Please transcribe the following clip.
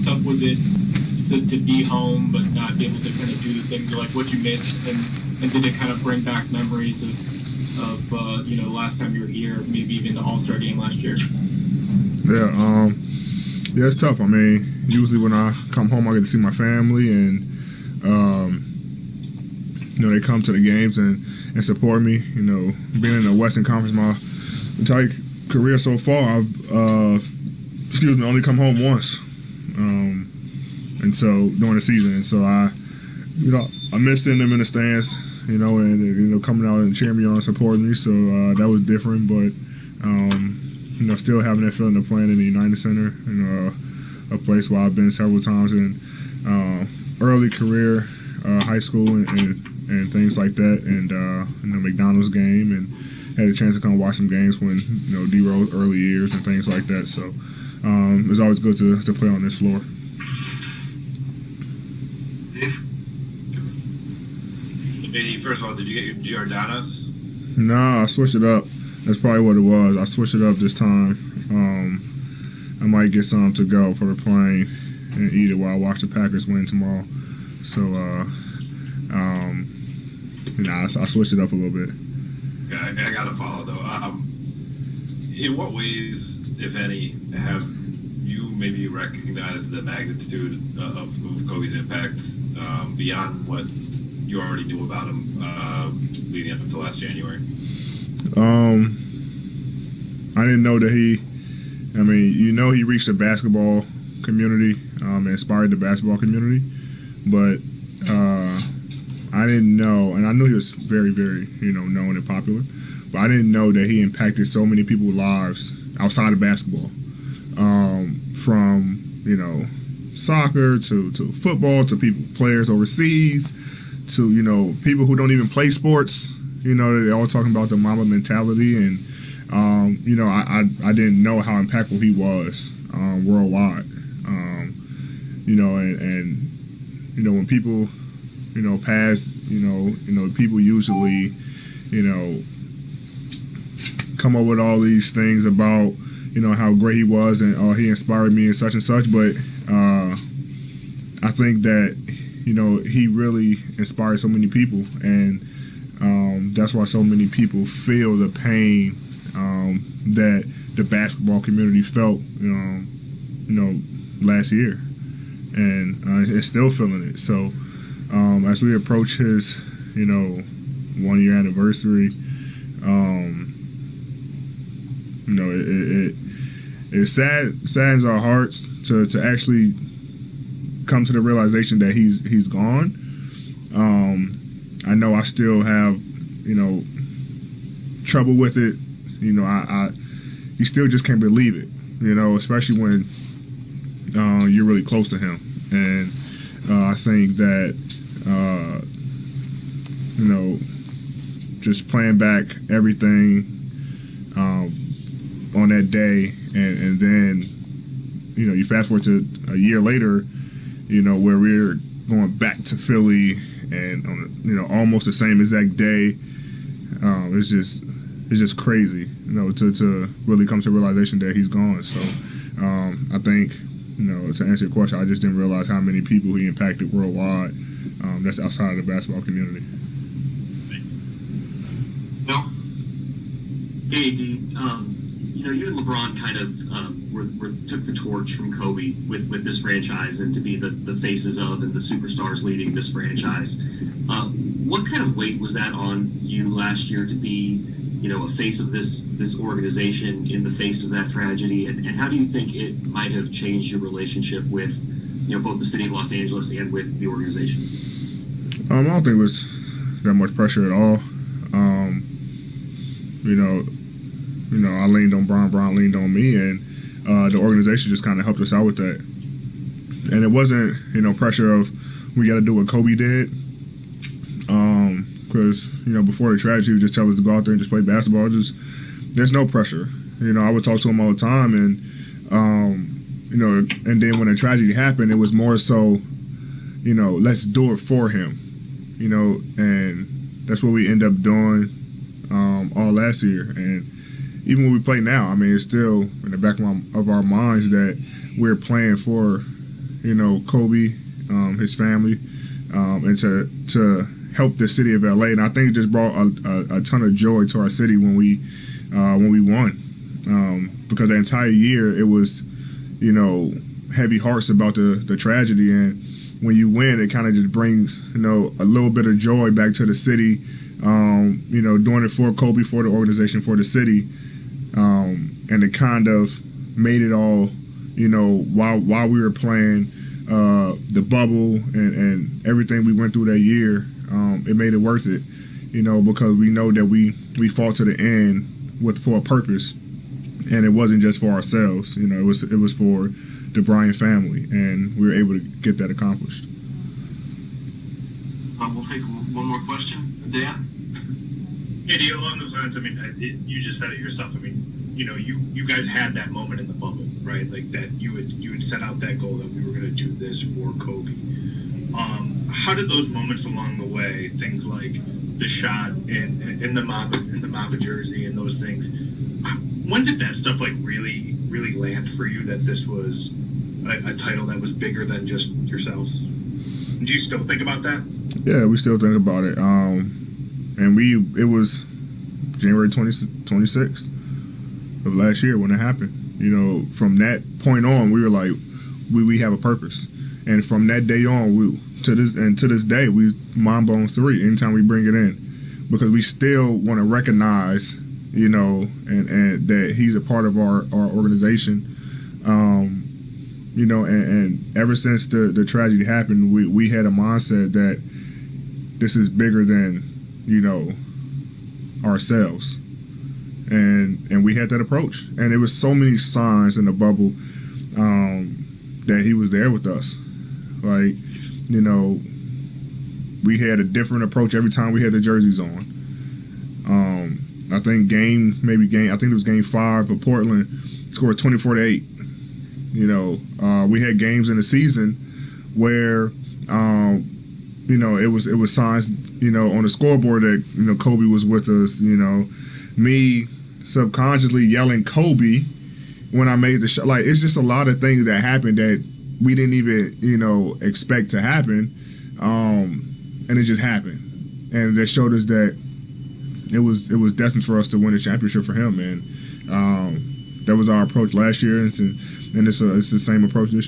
tough was it to be home but not be able to kind of do the things you like, what you missed, and did it kind of bring back memories of last time you were here, maybe even the All-Star game last year? Yeah, it's tough. I mean, usually when I come home, I get to see my family, and they come to the games and support me. Being in the Western Conference my entire career so far, I've only come home once, and so during the season, and so I miss seeing them in the stands, and coming out and cheering me on, and supporting me. So that was different, but still having that feeling of playing in the United Center, a place where I've been several times in early career, high school, and things like that, and McDonald's game, and had a chance to come watch some games when D-Rose early years and things like that. So it's always good to play on this floor. First of all, did you get your Giordano's? Nah, I switched it up. That's probably what it was. I switched it up this time. I might get some to go for the plane and eat it while I watch the Packers win tomorrow. So, I switched it up a little bit. I got to follow, though. In what ways, if any, have you maybe recognized the magnitude of Kobe's impact beyond what you already knew about him leading up until last January? I didn't know that he reached the basketball community, inspired the basketball community, but I didn't know, and I knew he was very, very, known and popular, but I didn't know that he impacted so many people's lives outside of basketball, from, soccer to football, to players overseas, to, people who don't even play sports. They're all talking about the Mamba mentality, and I didn't know how impactful he was worldwide. And when people, pass, people usually, come up with all these things about, how great he was and he inspired me and such, but I think that, he really inspired so many people, and that's why so many people feel the pain that the basketball community felt, last year, and it's still feeling it. So as we approach his, 1-year anniversary, it saddens our hearts to actually come to the realization that he's gone. I know I still have, trouble with it. You still just can't believe it, especially when you're really close to him. And I think that, just playing back everything on that day, and then, you fast forward to a year later, where we're going back to Philly, and on almost the same exact day. It's just crazy, to really come to the realization that he's gone. So I think, to answer your question, I just didn't realize how many people he impacted worldwide. That's outside of the basketball community. Well, hey, D, you and LeBron kind of took the torch from Kobe with this franchise, and to be the faces of and the superstars leading this franchise. What kind of weight was that on you last year to be, a face of this organization in the face of that tragedy? And how do you think it might have changed your relationship with, both the city of Los Angeles and with the organization? I don't think it was that much pressure at all. I leaned on Brown leaned on me, and the organization just kind of helped us out with that. And it wasn't, pressure of we got to do what Kobe did. Because, before the tragedy, he would just tell us to go out there and just play basketball. There's no pressure. I would talk to him all the time, and, and then when the tragedy happened, it was more so, let's do it for him, and that's what we end up doing all last year. And even when we play now, it's still in the back of our minds that we're playing for, Kobe, his family, and to help the city of LA. And I think it just brought a ton of joy to our city when we won, because the entire year it was, heavy hearts about the tragedy, and when you win, it kind of just brings a little bit of joy back to the city. Doing it for Kobe, for the organization, for the city, and it kind of made it all, while we were playing the bubble and everything we went through that year, it made it worth it, because we know that we fought to the end for a purpose, and it wasn't just for ourselves. It was for the Bryant family, and we were able to get that accomplished. We'll take one more question, Dan. Eddie, along those lines, you just said it yourself. You guys had that moment in the bubble, right? Like that you had set out that goal that we were going to do this for Kobe. How did those moments along the way, things like the shot in the Mamba jersey and those things, when did that stuff really land for you that this was a title that was bigger than just yourselves? Do you still think about that? Yeah, we still think about it. And it was January 26th of last year when it happened. From that point on, we were like, we have a purpose. And from that day on, to this day, we Mamba on 3 anytime we bring it in, because we still want to recognize, and that he's a part of our organization. And ever since the tragedy happened, we had a mindset that this is bigger than, ourselves. And we had that approach. And there was so many signs in the bubble that he was there with us. Like, we had a different approach every time we had the jerseys on. I think it was game 5 of Portland, scored 24-8. We had games in the season where it was signs, on the scoreboard that, Kobe was with us, me subconsciously yelling Kobe when I made the shot. Like, it's just a lot of things that happened that we didn't even, expect to happen. And it just happened. And that showed us that it was destined for us to win a championship for him. And that was our approach last year. And it's the same approach this year.